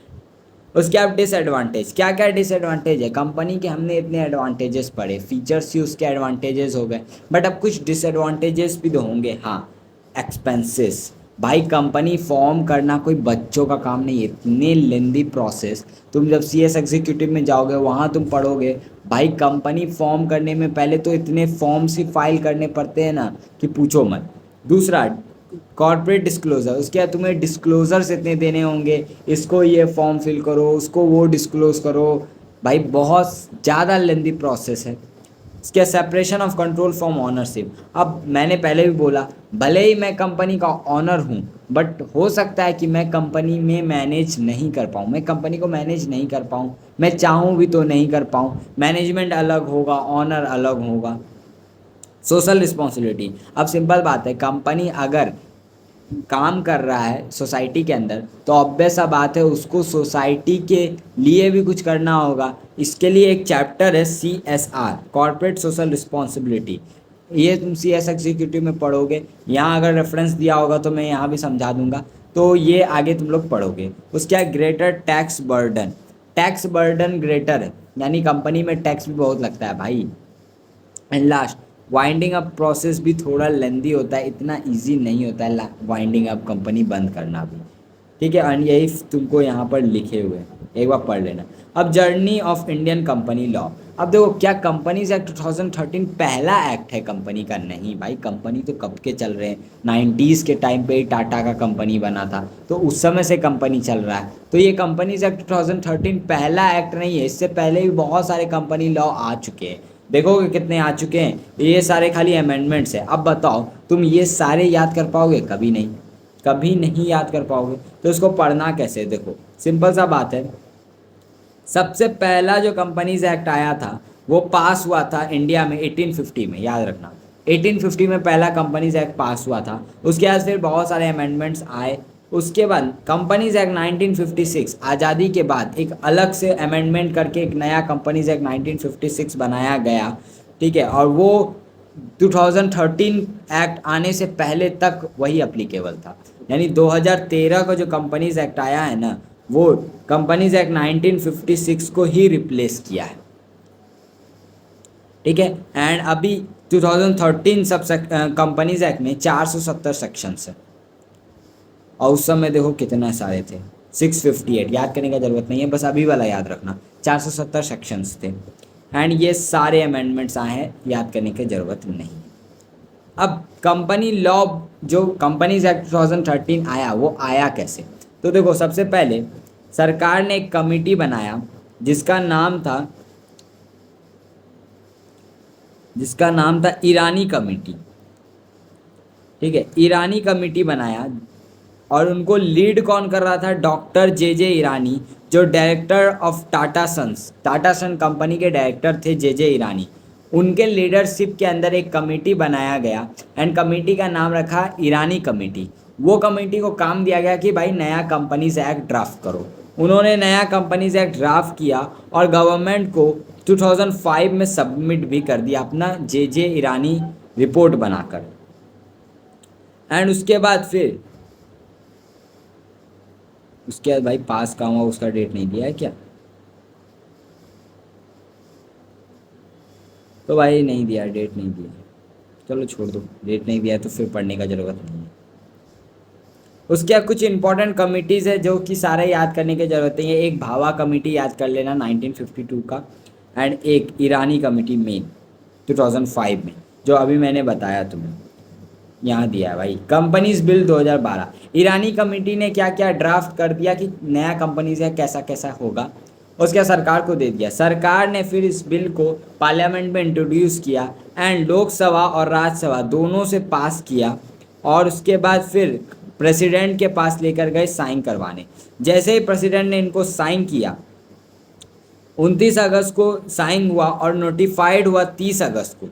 उसके अब डिसएडवांटेज, क्या क्या डिसएडवांटेज है कंपनी के, हमने इतने एडवांटेजेस पढ़े, फीचर्स ही उसके एडवांटेजेस हो गए, बट अब कुछ डिसएडवांटेजेस भी तो होंगे। हाँ, एक्सपेंसेस, भाई कंपनी फॉर्म करना कोई बच्चों का काम नहीं है, इतनी लेंदी प्रोसेस। तुम जब सीएस एग्जीक्यूटिव में जाओगे वहाँ तुम पढ़ोगे, भाई कंपनी फॉर्म करने में पहले तो इतने फॉर्म्स ही फाइल करने पड़ते हैं ना कि पूछो मत। दूसरा, कॉर्पोरेट डिस्क्लोजर, उसके बाद तुम्हें डिस्क्लोजर्स इतने देने होंगे, इसको ये फॉर्म फिल करो, उसको वो डिस्क्लोज करो, भाई बहुत ज़्यादा लेंदी प्रोसेस है। इसके separation of control from ownership, अब मैंने पहले भी बोला, भले ही मैं कंपनी का ऑनर हूँ, बट हो सकता है कि मैं कंपनी में मैनेज नहीं कर पाऊँ, मैं कंपनी को मैनेज नहीं कर पाऊँ, मैं चाहूँ भी तो नहीं कर पाऊँ। मैनेजमेंट अलग होगा, ऑनर अलग होगा। सोशल रिस्पॉन्सिबिलिटी, अब सिंपल बात है, कंपनी अगर काम कर रहा है सोसाइटी के अंदर तो ऑब्वियस सा बात है उसको सोसाइटी के लिए भी कुछ करना होगा। इसके लिए एक चैप्टर है CSR, कॉर्पोरेट सोशल रिस्पॉन्सिबिलिटी, ये तुम CS एग्जीक्यूटिव में पढ़ोगे, यहाँ अगर रेफरेंस दिया होगा तो मैं यहाँ भी समझा दूंगा, तो ये आगे तुम लोग पढ़ोगे। उसके बाद greater tax burden, tax burden greater है, यानी कंपनी में टैक्स भी बहुत लगता है भाई। And last, winding up process भी थोड़ा लेंदी होता है, इतना इजी नहीं होता है वाइंडिंग अप कंपनी बंद करना भी। ठीक है, और यही तुमको यहाँ पर लिखे हुए हैं, एक बार पढ़ लेना। अब journey of Indian company law, अब देखो क्या कंपनीज एक्ट 2013 पहला एक्ट है कंपनी का? नहीं भाई, कंपनी तो कब के चल रहे हैं, 90s के टाइम पे ही टाटा का कंपनी बना था, तो उस समय से कंपनी चल रहा है। तो ये कंपनीज एक्ट 2013 पहला एक्ट नहीं है, इससे पहले भी बहुत सारे कंपनी लॉ आ चुके हैं। देखोगे कितने आ चुके हैं, ये सारे खाली अमेंडमेंट्स है। अब बताओ तुम ये सारे याद कर पाओगे? कभी नहीं, कभी नहीं याद कर पाओगे। तो इसको पढ़ना कैसे? देखो सिंपल सा बात है, सबसे पहला जो कंपनीज एक्ट आया था वो पास हुआ था इंडिया में 1850 में, याद रखना 1850 में पहला कंपनीज एक्ट पास हुआ था। उसके बाद फिर बहुत सारे अमेंडमेंट्स आए। उसके बाद कंपनीज एक्ट 1956 आज़ादी के बाद एक अलग से अमेंडमेंट करके एक नया कंपनीज एक्ट 1956 बनाया गया। ठीक है, और वो 2013 एक्ट आने से पहले तक वही अप्लीकेबल था, यानी 2013 का जो कंपनीज एक्ट आया है ना, वो कंपनीज एक्ट 1956 को ही रिप्लेस किया है। ठीक है, एंड अभी 2013 सब कंपनीज एक्ट में 470 सेक्शंस है, और उस समय देखो कितना सारे थे, 658, याद करने का ज़रूरत नहीं है, बस अभी वाला याद रखना, 470 सेक्शंस थे। एंड ये सारे अमेंडमेंट्स आए हैं, याद करने की ज़रूरत नहीं है। अब कंपनी लॉ जो कंपनीज एक्ट 2013 आया, वो आया कैसे? तो देखो सबसे पहले सरकार ने एक कमेटी बनाया जिसका नाम था ईरानी कमेटी। ठीक है, ईरानी कमेटी बनाया, और उनको लीड कौन कर रहा था? डॉक्टर जे ईरानी, जो director of Tata son company के डायरेक्टर थे जे ईरानी। उनके लीडरशिप के अंदर एक कमेटी बनाया गया, एंड कमेटी का नाम रखा ईरानी कमेटी। वो कमेटी को काम दिया गया कि भाई नया कंपनीज एक्ट ड्राफ्ट करो। उन्होंने नया कंपनीज एक्ट ड्राफ्ट किया और गवर्नमेंट को 2005 में सबमिट भी कर दिया अपना जे ईरानी रिपोर्ट बनाकर। एंड उसके बाद भाई पास का हुआ, उसका डेट नहीं दिया है क्या? तो भाई नहीं दिया, डेट नहीं दिया, चलो छोड़ दो, डेट नहीं दिया है तो फिर पढ़ने का ज़रूरत नहीं है। उसके बाद कुछ इंपॉर्टेंट कमिटीज़ है जो कि सारे याद करने की ज़रूरत नहीं है। एक भावा कमेटी याद कर लेना 1952 का, एंड एक ईरानी कमेटी मेन 2005 में, जो अभी मैंने बताया तुम्हें, यहाँ दिया है भाई। कंपनीज बिल 2012, ईरानी कमेटी ने क्या क्या ड्राफ्ट कर दिया कि नया कंपनीज है कैसा कैसा होगा, उसके बाद सरकार को दे दिया। सरकार ने फिर इस बिल को पार्लियामेंट में इंट्रोड्यूस किया एंड लोकसभा और राज्यसभा दोनों से पास किया, और उसके बाद फिर प्रेसिडेंट के पास लेकर गए साइन करवाने। जैसे ही प्रेसिडेंट ने इनको साइन किया, 29 अगस्त को साइन हुआ और नोटिफाइड हुआ 30 अगस्त को।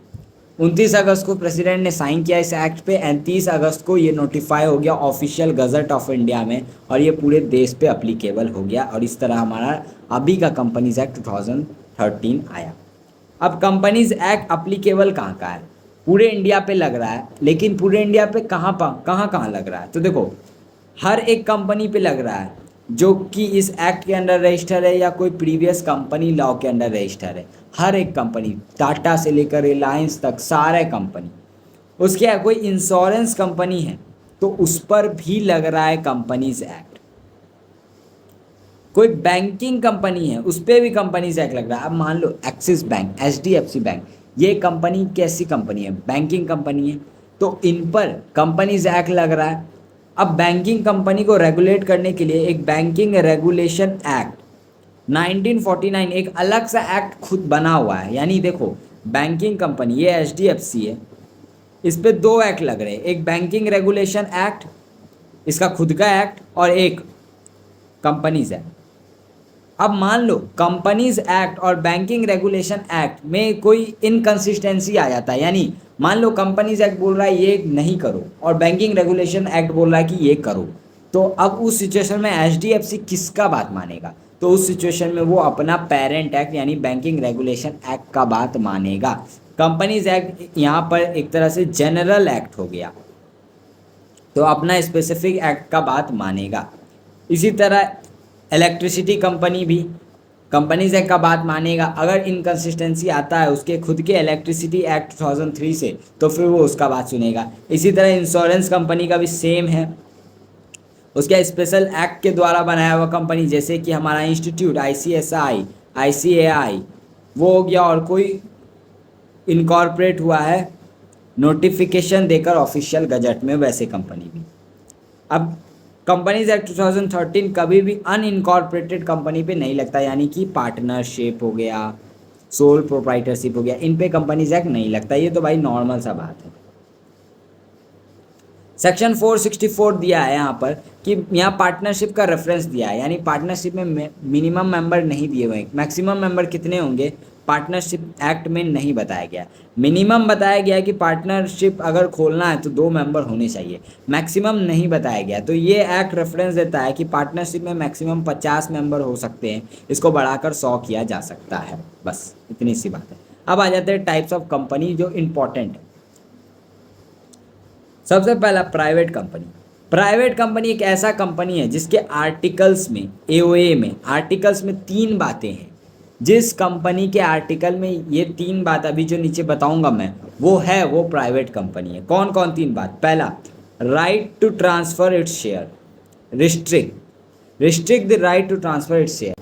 29 अगस्त को प्रेसिडेंट ने साइन किया इस एक्ट पे एंड 30 अगस्त को ये नोटिफाई हो गया ऑफिशियल गजट ऑफ इंडिया में, और ये पूरे देश पे अप्लीकेबल हो गया। और इस तरह हमारा अभी का कंपनीज एक्ट 2013 आया। अब कंपनीज एक्ट अप्लीकेबल कहाँ का है? पूरे इंडिया पे लग रहा है, लेकिन पूरे इंडिया पे कहाँ लग रहा है? तो देखो, हर एक कंपनी पे लग रहा है जो कि इस एक्ट के अंडर रजिस्टर है या कोई प्रीवियस कंपनी लॉ के अंडर रजिस्टर है। हर एक कंपनी, टाटा से लेकर रिलायंस तक सारे कंपनी। उसके बाद कोई इंश्योरेंस कंपनी है तो उस पर भी लग रहा है कंपनीज एक्ट। कोई बैंकिंग कंपनी है उस पर भी कंपनीज एक्ट लग रहा है। अब मान लो एक्सिस बैंक, एचडीएफसी बैंक, ये कंपनी कैसी कंपनी है? बैंकिंग कंपनी है, तो इन पर कंपनीज एक्ट लग रहा है। अब बैंकिंग कंपनी को रेगुलेट करने के लिए एक बैंकिंग रेगुलेशन एक्ट 1949 एक अलग सा एक्ट खुद बना हुआ है। यानी देखो, बैंकिंग कंपनी, ये एचडीएफसी है, इस पे दो एक्ट लग रहे हैं, एक बैंकिंग रेगुलेशन एक्ट, इसका खुद का एक्ट, और एक कंपनीज एक्ट। अब मान लो कंपनीज एक्ट और बैंकिंग रेगुलेशन एक्ट में कोई इनकंसिस्टेंसी आ जाता है, यानी मान लो कंपनीज एक्ट बोल रहा है ये नहीं करो और बैंकिंग रेगुलेशन एक्ट बोल रहा है कि ये करो, तो अब उस सिचुएशन में एचडीएफसी किसका बात मानेगा? तो उस सिचुएशन में वो अपना पेरेंट एक्ट यानी बैंकिंग रेगुलेशन एक्ट का बात मानेगा। कंपनीज एक्ट यहाँ पर एक तरह से जनरल एक्ट हो गया, तो अपना स्पेसिफिक एक्ट का बात मानेगा। इसी तरह इलेक्ट्रिसिटी कंपनी भी कंपनीज एक्ट का बात मानेगा। अगर इनकंसिस्टेंसी आता है उसके खुद के इलेक्ट्रिसिटी एक्ट 2003 से, तो फिर वो उसका बात सुनेगा। इसी तरह इंश्योरेंस कंपनी का भी सेम है, उसके स्पेशल एक्ट के द्वारा बनाया हुआ कंपनी, जैसे कि हमारा इंस्टीट्यूट आईसीएसआई, आईसीएआई वो हो गया, और कोई इनकॉर्पोरेट हुआ है नोटिफिकेशन देकर ऑफिशियल गजट में, वैसे कंपनी भी। अब कंपनीज एक्ट 2013 कभी भी अनइनकॉर्पोरेटेड कंपनी पे नहीं लगता, यानी कि पार्टनरशिप हो गया, सोल प्रोप्राइटरशिप हो गया, इन पे कंपनीज एक्ट नहीं लगता। ये तो भाई नॉर्मल सा बात है। सेक्शन 464 दिया है यहाँ पर कि यहाँ पार्टनरशिप का रेफरेंस दिया है, यानी पार्टनरशिप में मिनिमम मेंबर नहीं दिए हुए हैं। मैक्सिमम मेंबर कितने होंगे पार्टनरशिप एक्ट में नहीं बताया गया। मिनिमम बताया गया है कि पार्टनरशिप अगर खोलना है तो 2 मेंबर होने चाहिए, मैक्सिमम नहीं बताया गया। तो ये एक्ट रेफरेंस देता है कि पार्टनरशिप में मैक्सिमम 50 मेंबर हो सकते हैं, इसको बढ़ाकर 100 किया जा सकता है। बस इतनी सी बात है। अब आ जाते हैं टाइप्स ऑफ कंपनी जो इम्पोर्टेंट है। सबसे पहला प्राइवेट कंपनी। प्राइवेट कंपनी एक ऐसा कंपनी है जिसके आर्टिकल्स में, एओए में आर्टिकल्स में 3 बातें हैं। जिस कंपनी के आर्टिकल में ये 3 बात अभी जो नीचे बताऊंगा मैं, वो प्राइवेट कंपनी है। कौन कौन 3 बात? पहला, right to transfer its share, restrict the right to transfer its share.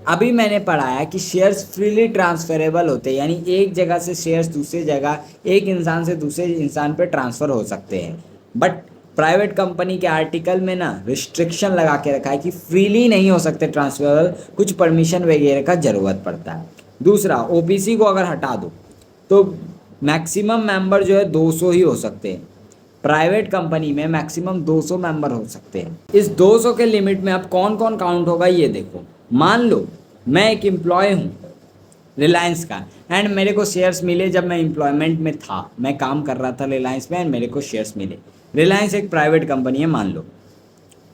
अभी मैंने पढ़ाया कि शेयर्स फ्रीली ट्रांसफरेबल होते हैं, यानी एक जगह से शेयर्स दूसरी जगह, एक इंसान से दूसरे इंसान पे ट्रांसफ़र हो सकते हैं। बट प्राइवेट कंपनी के आर्टिकल में ना रिस्ट्रिक्शन लगा के रखा है कि फ्रीली नहीं हो सकते ट्रांसफरेबल, कुछ परमिशन वगैरह का ज़रूरत पड़ता है। दूसरा, ओबीसी को अगर हटा दो तो मैक्सिमम मेंबर जो है 200 ही हो सकते हैं। प्राइवेट कंपनी में मैक्सिमम 200 मेंबर हो सकते हैं। इस 200 के लिमिट में अब कौन कौन काउंट होगा ये देखो। मान लो मैं एक एम्प्लॉय हूँ रिलायंस का, एंड मेरे को शेयर्स मिले जब मैं एम्प्लॉयमेंट में था, मैं काम कर रहा था रिलायंस में एंड मेरे को शेयर्स मिले। रिलायंस एक प्राइवेट कंपनी है मान लो,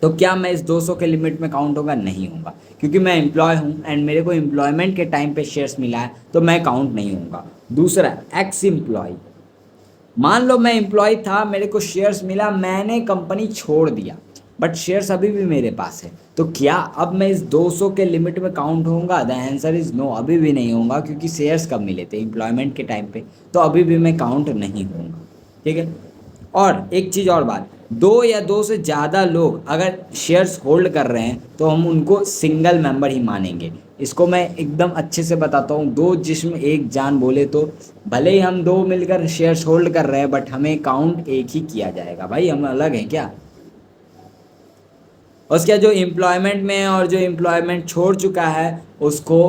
तो क्या मैं इस 200 के लिमिट में काउंट होगा? नहीं होगा, क्योंकि मैं एम्प्लॉय हूँ एंड मेरे को एम्प्लॉयमेंट के टाइम पे शेयर्स मिला है, तो मैं काउंट नहीं होऊंगा। दूसरा, एक्स एम्प्लॉय। मान लो मैं एम्प्लॉय था, मेरे को शेयर्स मिला, मैंने कंपनी छोड़ दिया, बट शेयर्स अभी भी मेरे पास है, तो क्या अब मैं इस 200 के लिमिट में काउंट होऊंगा? द आंसर इज़ नो, अभी भी नहीं होऊंगा, क्योंकि शेयर्स कब मिले थे? एम्प्लॉयमेंट के टाइम पे, तो अभी भी मैं काउंट नहीं होऊंगा। ठीक है। और एक चीज़ और बात, दो या दो से ज़्यादा लोग अगर शेयर्स होल्ड कर रहे हैं तो हम उनको सिंगल मेंबर ही मानेंगे। इसको मैं एकदम अच्छे से बताता हूँ, दो जिस्म एक जान बोले तो भले ही हम दो मिलकर शेयर्स होल्ड कर रहे हैं बट हमें काउंट एक ही किया जाएगा। भाई हम अलग हैं क्या? उसके जो एम्प्लॉयमेंट में है और जो एम्प्लॉयमेंट छोड़ चुका है उसको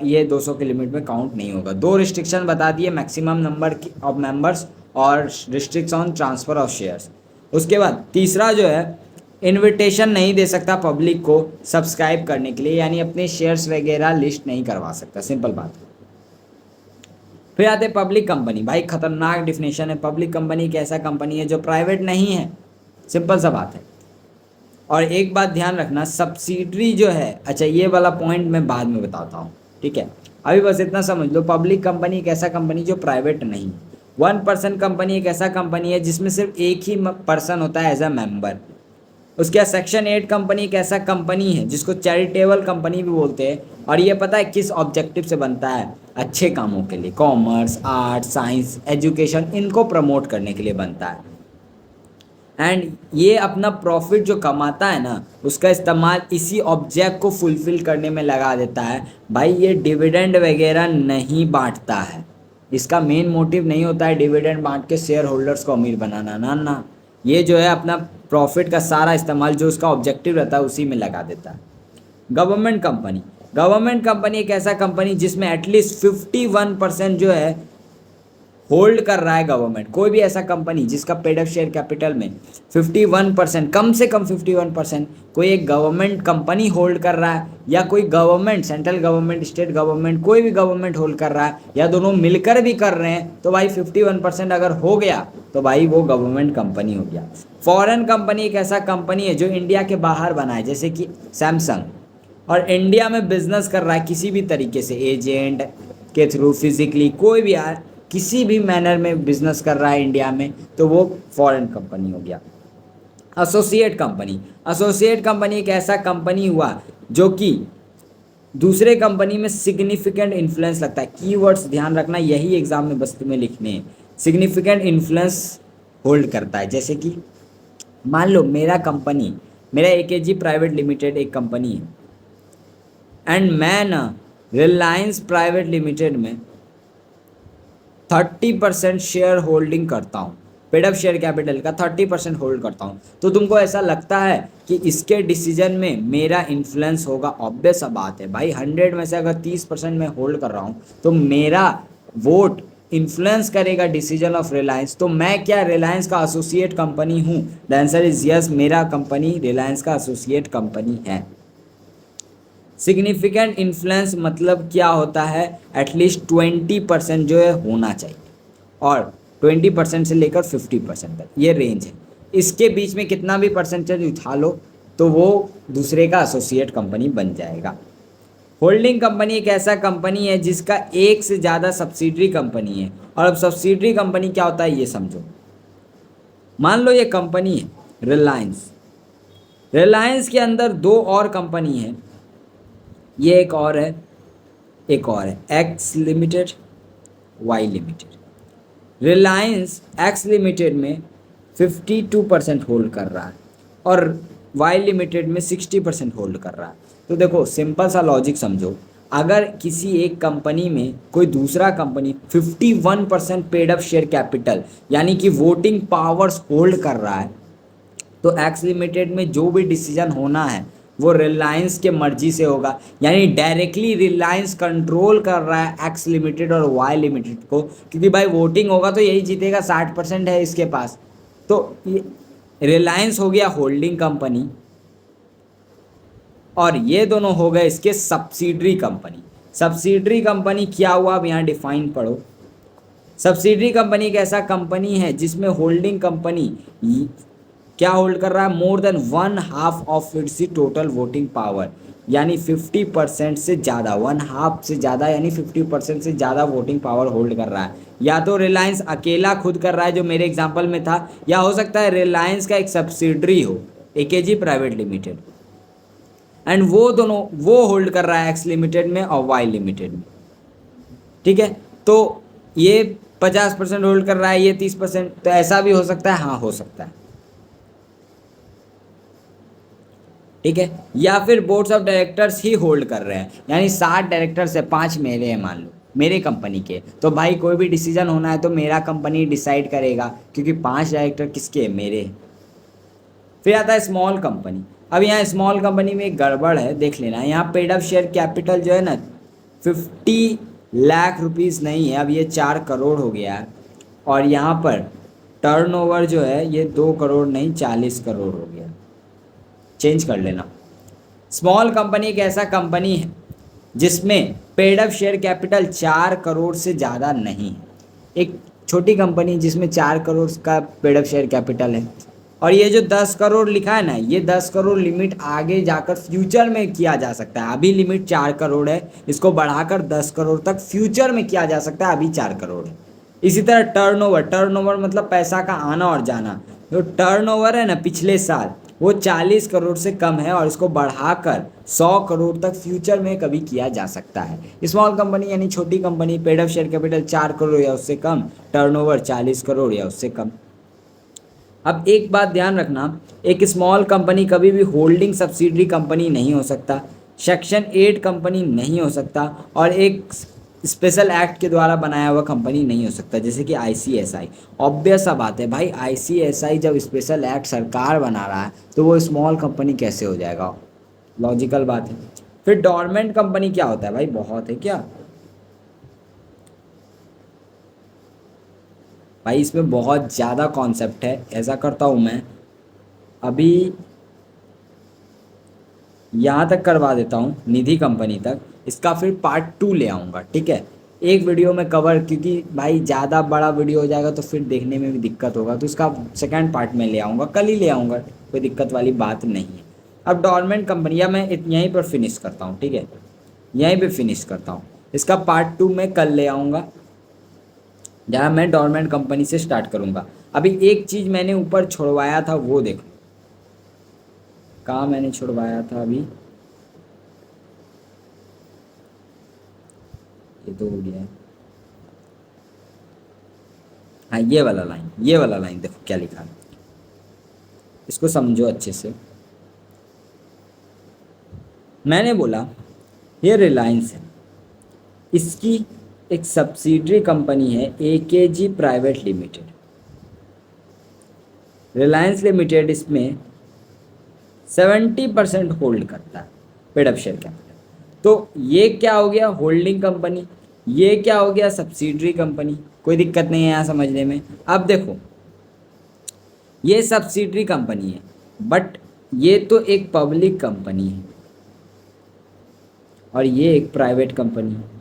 ये 200 के लिमिट में काउंट नहीं होगा। दो रिस्ट्रिक्शन बता दिए, मैक्सिमम नंबर ऑफ मेंबर्स और restriction on transfer of shares. उसके बाद तीसरा जो है, इनविटेशन नहीं दे सकता पब्लिक को सब्सक्राइब करने के लिए, यानी अपने शेयर्स वगैरह लिस्ट नहीं करवा सकता, सिंपल बात है। फिर आते पब्लिक कंपनी। भाई खतरनाक डिफिनेशन है। पब्लिक कंपनी एक ऐसा कंपनी है जो प्राइवेट नहीं है, सिंपल सा बात है। और एक बात ध्यान रखना, सब्सिडरी जो है, अच्छा ये वाला पॉइंट मैं बाद में बताता हूँ, ठीक है। अभी बस इतना समझ लो, पब्लिक कंपनी एक ऐसा कंपनी जो प्राइवेट नहीं है। 1% कंपनी एक ऐसा कंपनी है जिसमें सिर्फ एक ही पर्सन होता है एज अ मेंबर। उसके बाद सेक्शन 8 कंपनी एक ऐसा कंपनी है जिसको चैरिटेबल कंपनी भी बोलते हैं। और ये पता है किस ऑब्जेक्टिव से बनता है? अच्छे कामों के लिए, कॉमर्स, आर्ट, साइंस, एजुकेशन, इनको प्रमोट करने के लिए बनता है। एंड ये अपना प्रॉफिट जो कमाता है ना, उसका इस्तेमाल इसी ऑब्जेक्ट को फुलफिल करने में लगा देता है। भाई ये डिविडेंड वगैरह नहीं बांटता है, इसका मेन मोटिव नहीं होता है डिविडेंड बांट के शेयर होल्डर्स को अमीर बनाना, ना ना। ये जो है अपना प्रॉफिट का सारा इस्तेमाल जो उसका ऑब्जेक्टिव रहता है उसी में लगा देता है। Government company. गवर्नमेंट कंपनी एक ऐसा कंपनी जिसमें एटलीस्ट 51% जो है होल्ड कर रहा है गवर्नमेंट। कोई भी ऐसा कंपनी जिसका पेड अप शेयर कैपिटल में 51%, कम से कम 51% कोई एक गवर्नमेंट कंपनी होल्ड कर रहा है, या कोई government, central government, state government, कोई भी गवर्नमेंट होल्ड कर रहा है, या दोनों मिलकर भी कर रहे हैं, तो भाई 51% अगर हो गया तो भाई वो गवर्नमेंट कंपनी हो गया। फॉरेन कंपनी एक ऐसा कंपनी है जो इंडिया के बाहर बना है, जैसे कि सैमसंग, और इंडिया में बिजनेस कर रहा है किसी भी तरीके से, एजेंट के थ्रू, फिजिकली, कोई भी किसी भी मैनर में बिजनेस कर रहा है इंडिया में, तो वो फॉरेन कंपनी हो गया। Associate company. एसोसिएट कंपनी एक ऐसा कंपनी हुआ जो कि दूसरे कंपनी में सिग्निफिकेंट इन्फ्लुएंस लगता है। कीवर्ड्स ध्यान रखना, यही एग्जाम में बस तुम्हें लिखने हैं। सिग्निफिकेंट इन्फ्लुएंस होल्ड करता है, जैसे कि मान लो मेरा एकेजी प्राइवेट लिमिटेड एक कंपनी है, एंड मैं ना रिलायंस प्राइवेट लिमिटेड में 30% शेयर होल्डिंग करता हूँ, पेड अप शेयर कैपिटल का 30% होल्ड करता हूँ। तो तुमको ऐसा लगता है कि इसके डिसीजन में मेरा इन्फ्लुएंस होगा? ऑब्वियस बात है भाई, 100 में से अगर 30% मैं होल्ड कर रहा हूँ तो मेरा वोट इन्फ्लुएंस करेगा डिसीजन ऑफ रिलायंस। तो मैं क्या रिलायंस का एसोसिएट कंपनी हूँ? द आंसर इज यस, मेरा कंपनी रिलायंस का एसोसिएट कंपनी है। सिग्निफिकेंट इन्फ्लुएंस मतलब क्या होता है? एटलीस्ट 20% जो है होना चाहिए, और 20% से लेकर 50% तक ये रेंज है। इसके बीच में कितना भी परसेंटेज उठा लो तो वो दूसरे का एसोसिएट कंपनी बन जाएगा। होल्डिंग कंपनी एक ऐसा कंपनी है जिसका एक से ज़्यादा सब्सिडरी कंपनी है। और अब सब्सिडरी कंपनी क्या होता है ये समझो। मान लो ये कंपनी है रिलायंस, रिलायंस के अंदर दो और कंपनी है, ये एक और है, एक और है, X limited, Y limited. Reliance X limited में 52% होल्ड कर रहा है और वाई लिमिटेड में 60% होल्ड कर रहा है। तो देखो सिंपल सा लॉजिक समझो, अगर किसी एक कंपनी में कोई दूसरा company 51% paid up share capital यानी कि वोटिंग पावर्स होल्ड कर रहा है, तो एक्स लिमिटेड में जो भी डिसीजन होना है वो रिलायंस के मर्जी से होगा। यानी डायरेक्टली रिलायंस कंट्रोल कर रहा है एक्स लिमिटेड और वाई लिमिटेड को, क्योंकि भाई वोटिंग होगा तो यही जीतेगा, 60% है इसके पास। तो रिलायंस हो गया होल्डिंग कंपनी और ये दोनों हो गए इसके सब्सिडरी कंपनी। सब्सिडरी कंपनी क्या हुआ, अब यहाँ डिफाइन पढ़ो। सब्सिडरी कंपनी एक ऐसा कंपनी है जिसमें होल्डिंग कंपनी क्या होल्ड कर रहा है? More than 1/2 of its total voting power, यानी 50% से ज़्यादा, 1/2 से ज़्यादा यानी 50% से ज़्यादा वोटिंग पावर होल्ड कर रहा है। या तो रिलायंस अकेला खुद कर रहा है जो मेरे एग्जांपल में था, या हो सकता है रिलायंस का एक सब्सिडरी हो, एकेजी प्राइवेट लिमिटेड, एंड वो दोनों वो होल्ड कर रहा है एक्स लिमिटेड में और वाई लिमिटेड में। ठीक है, तो ये 50% होल्ड कर रहा है, ये 30%, तो ऐसा भी हो सकता है, हाँ हो सकता है। ठीक है, या फिर boards of directors he hold कर रहे हैं, यानी 7 डायरेक्टर्स है, 5 मेरे हैं मान लो, मेरे कंपनी के, तो भाई कोई भी डिसीजन होना है तो मेरा कंपनी डिसाइड करेगा, क्योंकि 5 डायरेक्टर किसके हैं, मेरे हैं। फिर आता है स्मॉल कंपनी। अब यहाँ स्मॉल कंपनी में एक गड़बड़ है, देख लेना, यहाँ पेड अप शेयर कैपिटल जो है ना 50 लाख रुपीज़ नहीं है, अब ये 4 करोड़ हो गया है। और यहाँ पर टर्नओवर जो है ये 2 करोड़ नहीं 40 करोड़ हो गया, चेंज कर लेना। स्मॉल कंपनी एक ऐसा कंपनी है जिसमें paid up share capital 4 crore से ज़्यादा नहीं है, एक छोटी कंपनी जिसमें 4 करोड़ का पेड अप शेयर कैपिटल है। और ये जो 10 करोड़ लिखा है ना, ये 10 करोड़ लिमिट आगे जाकर फ्यूचर में किया जा सकता है, अभी लिमिट 4 करोड़ है, इसको बढ़ाकर 10 करोड़ तक फ्यूचर में किया जा सकता है, अभी 4 करोड़ है। इसी तरह टर्नओवर, टर्नओवर मतलब पैसा का आना और जाना, जो टर्नओवर है ना पिछले साल वो 40 करोड़ से कम है और इसको बढ़ाकर 100 करोड़ तक फ्यूचर में कभी किया जा सकता है। स्मॉल कंपनी यानी छोटी company, paid up share capital 4 crore या उससे कम, टर्नओवर 40 करोड़ या उससे कम। अब एक बात ध्यान रखना, एक स्मॉल कंपनी कभी भी होल्डिंग सब्सिडरी कंपनी नहीं हो सकता, सेक्शन 8 कंपनी नहीं हो सकता, और एक स्पेशल एक्ट के द्वारा बनाया हुआ कंपनी नहीं हो सकता, जैसे कि आईसीएसआई। ऑब्वियस सा बात है भाई, आईसीएसआई जब स्पेशल एक्ट सरकार बना रहा है तो वो स्मॉल कंपनी कैसे हो जाएगा, लॉजिकल बात है। फिर डोरमेंट कंपनी क्या होता है भाई, बहुत है क्या भाई, इसमें बहुत ज़्यादा कॉन्सेप्ट है। ऐसा करता हूँ मैं अभी यहाँ तक करवा देता हूँ, निधि कंपनी तक, इसका फिर पार्ट 2 ले आऊँगा, ठीक है, एक वीडियो में कवर, क्योंकि भाई ज़्यादा बड़ा वीडियो हो जाएगा तो फिर देखने में भी दिक्कत होगा, तो इसका सेकंड पार्ट में ले आऊँगा, कल ही ले आऊँगा, कोई दिक्कत वाली बात नहीं है। अब डोरमेंट कंपनी, या मैं यहीं पर फिनिश करता हूँ, ठीक है, यहीं पर फिनिश करता हूँ, इसका पार्ट 2 मैं कल ले आऊँगा, जहाँ मैं डोरमेंट कंपनी से स्टार्ट करूँगा। अभी एक चीज़ मैंने ऊपर छोड़वाया था वो देखो, कहाँ मैंने छुड़वाया था, अभी ये तो हो गया है, हाँ ये वाला लाइन, ये वाला लाइन देखो क्या लिखा है, इसको समझो अच्छे से। मैंने बोला ये रिलायंस है, इसकी एक सब्सिडरी कंपनी है AKG private limited, Reliance limited इसमें 70% होल्ड करता है पेड अप शेयर कैपिटल। तो ये क्या हो गया, होल्डिंग कंपनी, ये क्या हो गया, सब्सिडरी कंपनी, कोई दिक्कत नहीं है यहाँ समझने में। अब देखो ये सब्सिडरी कंपनी है, बट ये तो एक पब्लिक कंपनी है और ये एक प्राइवेट कंपनी है।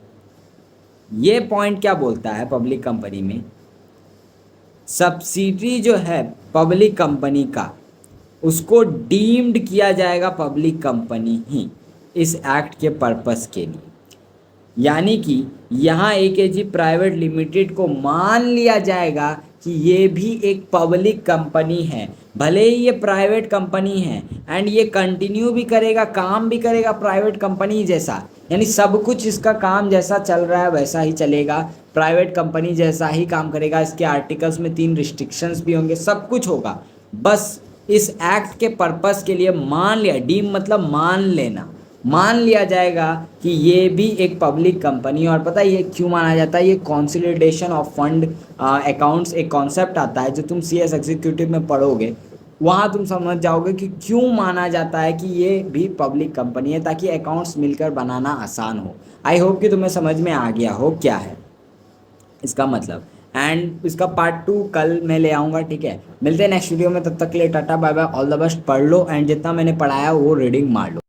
ये पॉइंट क्या बोलता है पब्लिक कंपनी में, सब्सिडरी जो है पब्लिक कंपनी का, उसको डीम्ड किया जाएगा पब्लिक कंपनी ही इस एक्ट के पर्पस के लिए, यानी कि यहाँ एकेजी प्राइवेट लिमिटेड को मान लिया जाएगा कि ये भी एक पब्लिक कंपनी है, भले ही ये प्राइवेट कंपनी है, एंड ये कंटिन्यू भी करेगा, काम भी करेगा प्राइवेट कंपनी जैसा, यानी सब कुछ इसका काम जैसा चल रहा है वैसा ही चलेगा, प्राइवेट कंपनी जैसा ही काम करेगा, इसके आर्टिकल्स में 3 रिस्ट्रिक्शंस भी होंगे, सब कुछ होगा। बस इस एक्ट के पर्पस के लिए मान लिया, डीम मतलब मान लेना, मान लिया जाएगा कि ये भी एक पब्लिक कंपनी है। और पता है ये क्यों माना जाता है, ये कंसोलिडेशन ऑफ फंड अकाउंट्स एक कॉन्सेप्ट आता है जो तुम सीएस एग्जीक्यूटिव में पढ़ोगे, वहाँ तुम समझ जाओगे कि क्यों माना जाता है कि ये भी पब्लिक कंपनी है, ताकि अकाउंट्स मिलकर बनाना आसान हो। आई होप कि तुम्हें समझ में आ गया हो क्या है इसका मतलब। एंड इसका पार्ट 2 कल मैं ले आऊँगा, ठीक है। मिलते हैं नेक्स्ट वीडियो में, तब तक के लिए tata bye bye, all the best, पढ़ लो एंड जितना मैंने पढ़ाया वो रीडिंग मार लो।